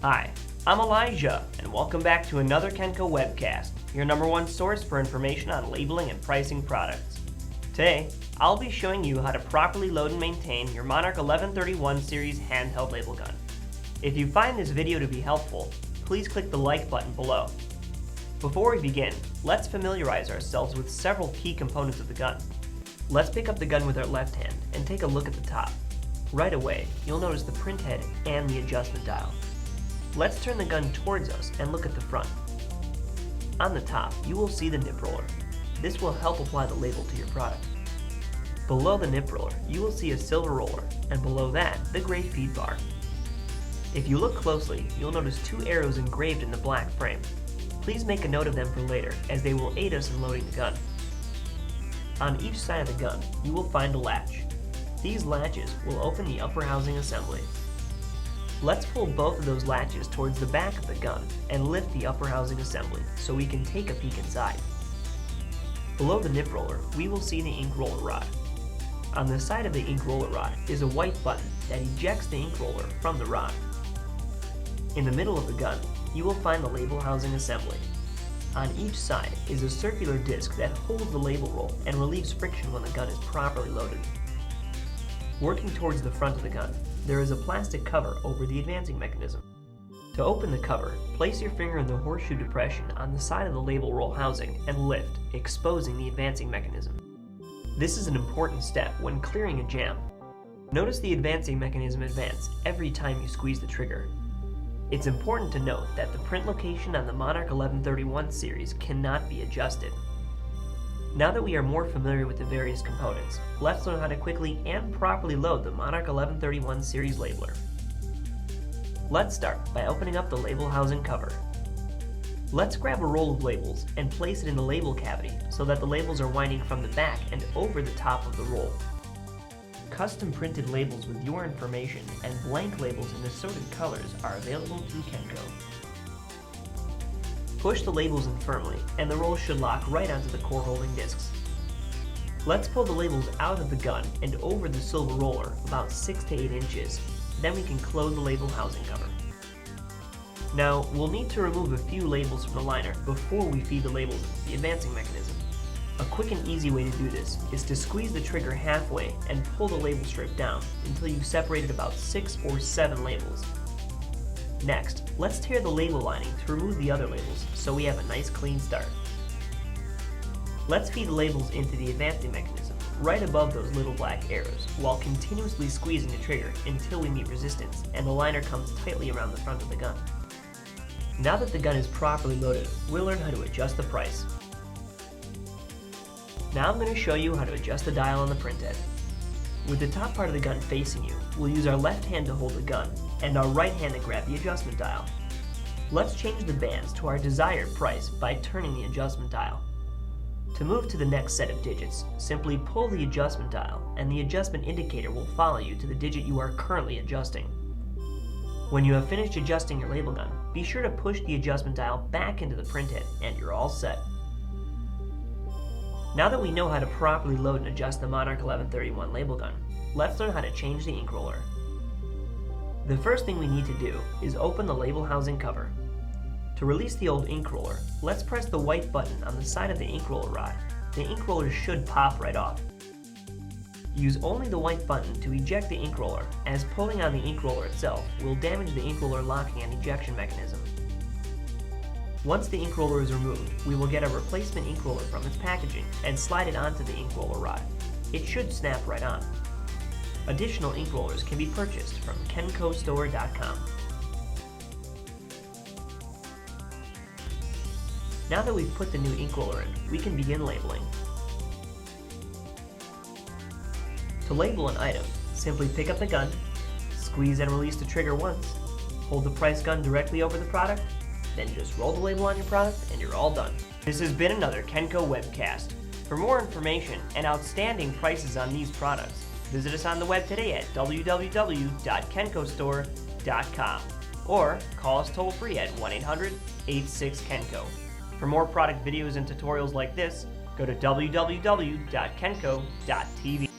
Hi, I'm Elijah, and welcome back to another Kenco webcast, your #1 source for information on labeling and pricing products. Today, I'll be showing you how to properly load and maintain your Monarch 1131 series handheld label gun. If you find this video to be helpful, please click the like button below. Before we begin, let's familiarize ourselves with several key components of the gun. Let's pick up the gun with our left hand and take a look at the top. Right away, you'll notice the print head and the adjustment dial. Let's turn the gun towards us and look at the front. On the top, you will see the nip roller. This will help apply the label to your product. Below the nip roller, you will see a silver roller, and below that, the gray feed bar. If you look closely, you'll notice two arrows engraved in the black frame. Please make a note of them for later, as they will aid us in loading the gun. On each side of the gun, you will find a latch. These latches will open the upper housing assembly. Let's pull both of those latches towards the back of the gun and lift the upper housing assembly so we can take a peek inside. Below the nip roller, we will see the ink roller rod. On the side of the ink roller rod is a white button that ejects the ink roller from the rod. In the middle of the gun, you will find the label housing assembly. On each side is a circular disc that holds the label roll and relieves friction when the gun is properly loaded. Working towards the front of the gun, there is a plastic cover over the advancing mechanism. To open the cover, place your finger in the horseshoe depression on the side of the label roll housing and lift, exposing the advancing mechanism. This is an important step when clearing a jam. Notice the advancing mechanism advance every time you squeeze the trigger. It's important to note that the print location on the Monarch 1131 series cannot be adjusted. Now that we are more familiar with the various components, let's learn how to quickly and properly load the Monarch 1131 series labeler. Let's start by opening up the label housing cover. Let's grab a roll of labels and place it in the label cavity so that the labels are winding from the back and over the top of the roll. Custom printed labels with your information and blank labels in assorted colors are available through Kenco. Push the labels in firmly, and the roll should lock right onto the core holding discs. Let's pull the labels out of the gun and over the silver roller about 6 to 8 inches. Then we can close the label housing cover. Now, we'll need to remove a few labels from the liner before we feed the labels into the advancing mechanism. A quick and easy way to do this is to squeeze the trigger halfway and pull the label strip down until you've separated about 6 or 7 labels. Next, let's tear the label lining to remove the other labels so we have a nice clean start. Let's feed the labels into the advancing mechanism right above those little black arrows while continuously squeezing the trigger until we meet resistance and the liner comes tightly around the front of the gun. Now that the gun is properly loaded, we'll learn how to adjust the price. Now I'm going to show you how to adjust the dial on the print head. With the top part of the gun facing you, we'll use our left hand to hold the gun and our right hand to grab the adjustment dial. Let's change the bands to our desired price by turning the adjustment dial. To move to the next set of digits, simply pull the adjustment dial and the adjustment indicator will follow you to the digit you are currently adjusting. When you have finished adjusting your label gun, be sure to push the adjustment dial back into the print head and you're all set. Now that we know how to properly load and adjust the Monarch 1131 label gun, let's learn how to change the ink roller. The first thing we need to do is open the label housing cover. To release the old ink roller, let's press the white button on the side of the ink roller rod. The ink roller should pop right off. Use only the white button to eject the ink roller, as pulling on the ink roller itself will damage the ink roller locking and ejection mechanism. Once the ink roller is removed, we will get a replacement ink roller from its packaging and slide it onto the ink roller rod. It should snap right on. Additional ink rollers can be purchased from kencostore.com. Now that we've put the new ink roller in, we can begin labeling. To label an item, simply pick up the gun, squeeze and release the trigger once, hold the price gun directly over the product, then just roll the label on your product and you're all done. This has been another Kenco webcast. For more information and outstanding prices on these products, visit us on the web today at www.kencostore.com or call us toll free at 1-800-86-KENCO. For more product videos and tutorials like this, go to www.kenco.tv.